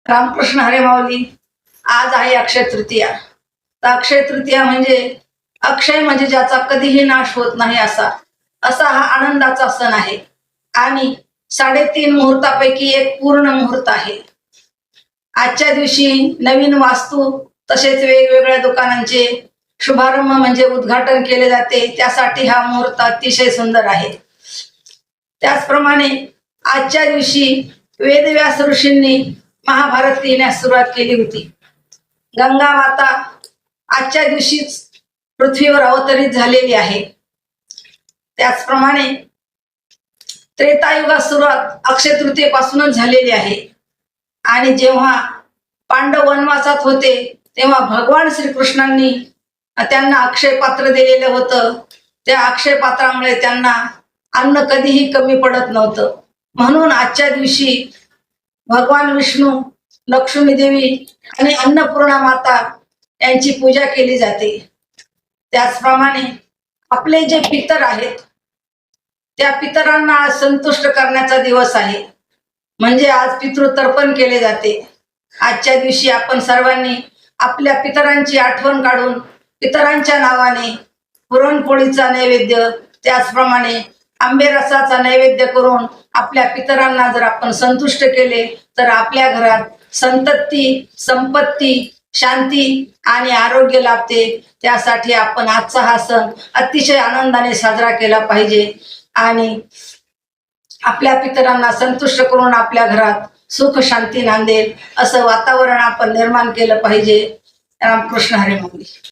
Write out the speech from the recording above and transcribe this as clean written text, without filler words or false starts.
रामकृष्ण हरे माऊली. आज आहे अक्षय तृतीया. तर अक्षय तृतीया म्हणजे अक्षय म्हणजे ज्याचा कधीही नाश होत नाही असा असा हा आनंदाचा सण आहे आणि 3.5 मुहूर्तापैकी एक पूर्ण मुहूर्त आहे. आजच्या दिवशी नवीन वास्तू तसेच वेगवेगळ्या दुकानांचे शुभारंभ म्हणजे उद्घाटन केले जाते. त्यासाठी हा मुहूर्त अतिशय सुंदर आहे. त्याचप्रमाणे आजच्या दिवशी वेदव्यास ऋषींनी महाभारत लिहिण्यास सुरुवात केली होती. गंगा माता आजच्या दिवशीच पृथ्वीवर अवतरित झालेली आहे. त्याचप्रमाणे त्रेतायुगात सुरुवात अक्षय तृतीयेपासूनच झालेली आहे आणि जेव्हा पांडव वनवासात होते तेव्हा भगवान श्रीकृष्णांनी त्यांना अक्षय पात्र दिलेलं होतं. त्या अक्षय पात्रामुळे त्यांना अन्न कधीही कमी पडत नव्हतं. म्हणून आजच्या दिवशी भगवान विष्णू, लक्ष्मी देवी आणि अन्नपूर्णा माता यांची पूजा केली जाते. त्याचप्रमाणे आपले जे पितर आहेत त्या पितरांना आज संतुष्ट करण्याचा दिवस आहे. म्हणजे आज पितृतर्पण केले जाते. आजच्या दिवशी आपण सर्वांनी आपल्या पितरांची आठवण काढून पितरांच्या नावाने पुरणपोळीचा नैवेद्य, त्याचप्रमाणे आंबे रसाचा नैवेद्य करून आपल्या पितरांना जर आपण संतुष्ट केले तर आपल्या घरात संतती, संपत्ती, शांती आणि आरोग्य लाभते. त्यासाठी आपण आजचा हा सण अतिशय आनंदाने साजरा केला पाहिजे आणि आपल्या पितरांना संतुष्ट करून आपल्या घरात सुख शांती नांदेल असं वातावरण आपण निर्माण केलं पाहिजे. रामकृष्ण हरी माऊली.